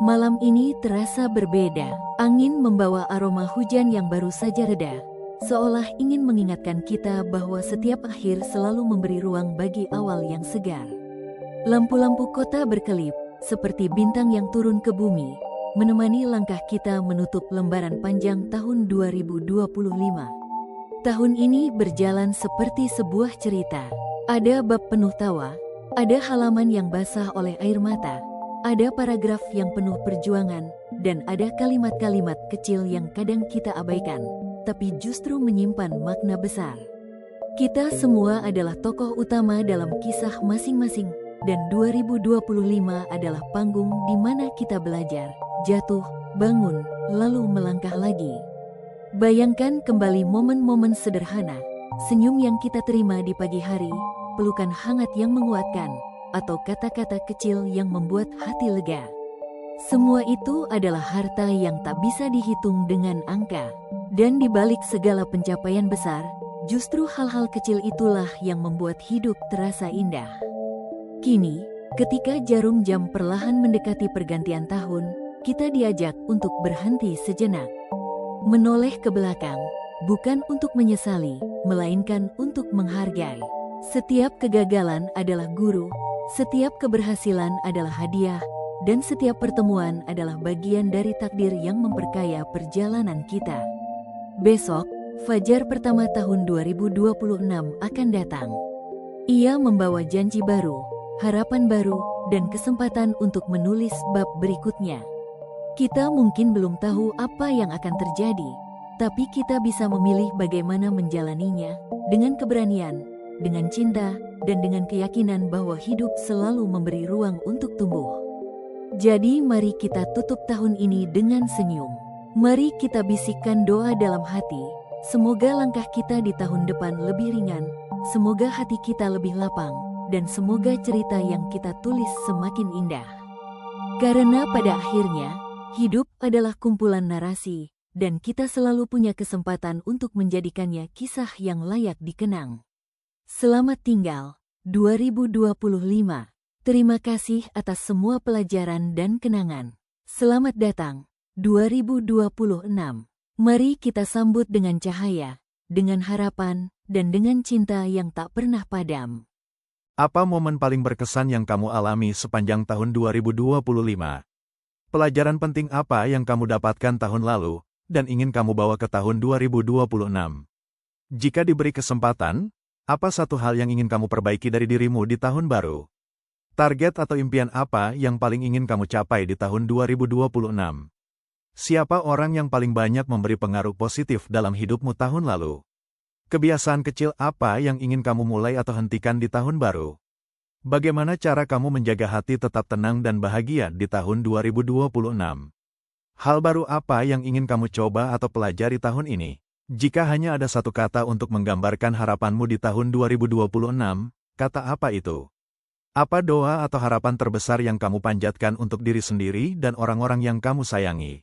Malam ini terasa berbeda. Angin membawa aroma hujan yang baru saja reda, seolah ingin mengingatkan kita bahwa setiap akhir selalu memberi ruang bagi awal yang segar. Lampu-lampu kota berkelip, seperti bintang yang turun ke bumi, menemani langkah kita menutup lembaran panjang tahun 2025. Tahun ini berjalan seperti sebuah cerita. Ada bab penuh tawa, ada halaman yang basah oleh air mata, ada paragraf yang penuh perjuangan, dan ada kalimat-kalimat kecil yang kadang kita abaikan, tapi justru menyimpan makna besar. Kita semua adalah tokoh utama dalam kisah masing-masing, dan 2025 adalah panggung di mana kita belajar, jatuh, bangun, lalu melangkah lagi. Bayangkan kembali momen-momen sederhana, senyum yang kita terima di pagi hari, pelukan hangat yang menguatkan, atau kata-kata kecil yang membuat hati lega. Semua itu adalah harta yang tak bisa dihitung dengan angka. Dan di balik segala pencapaian besar, justru hal-hal kecil itulah yang membuat hidup terasa indah. Kini, ketika jarum jam perlahan mendekati pergantian tahun, kita diajak untuk berhenti sejenak. Menoleh ke belakang, bukan untuk menyesali, melainkan untuk menghargai. Setiap kegagalan adalah guru, setiap keberhasilan adalah hadiah, dan setiap pertemuan adalah bagian dari takdir yang memperkaya perjalanan kita. Besok, fajar pertama tahun 2026 akan datang. Ia membawa janji baru, harapan baru, dan kesempatan untuk menulis bab berikutnya. Kita mungkin belum tahu apa yang akan terjadi, tapi kita bisa memilih bagaimana menjalaninya, dengan keberanian, dengan cinta, dan dengan keyakinan bahwa hidup selalu memberi ruang untuk tumbuh. Jadi mari kita tutup tahun ini dengan senyum. Mari kita bisikkan doa dalam hati, semoga langkah kita di tahun depan lebih ringan, semoga hati kita lebih lapang, dan semoga cerita yang kita tulis semakin indah. Karena pada akhirnya, hidup adalah kumpulan narasi, dan kita selalu punya kesempatan untuk menjadikannya kisah yang layak dikenang. Selamat tinggal, 2025. Terima kasih atas semua pelajaran dan kenangan. Selamat datang, 2026. Mari kita sambut dengan cahaya, dengan harapan, dan dengan cinta yang tak pernah padam. Apa momen paling berkesan yang kamu alami sepanjang tahun 2025? Pelajaran penting apa yang kamu dapatkan tahun lalu, dan ingin kamu bawa ke tahun 2026? Jika diberi kesempatan, apa satu hal yang ingin kamu perbaiki dari dirimu di tahun baru? Target atau impian apa yang paling ingin kamu capai di tahun 2026? Siapa orang yang paling banyak memberi pengaruh positif dalam hidupmu tahun lalu? Kebiasaan kecil apa yang ingin kamu mulai atau hentikan di tahun baru? Bagaimana cara kamu menjaga hati tetap tenang dan bahagia di tahun 2026? Hal baru apa yang ingin kamu coba atau pelajari tahun ini? Jika hanya ada satu kata untuk menggambarkan harapanmu di tahun 2026, kata apa itu? Apa doa atau harapan terbesar yang kamu panjatkan untuk diri sendiri dan orang-orang yang kamu sayangi?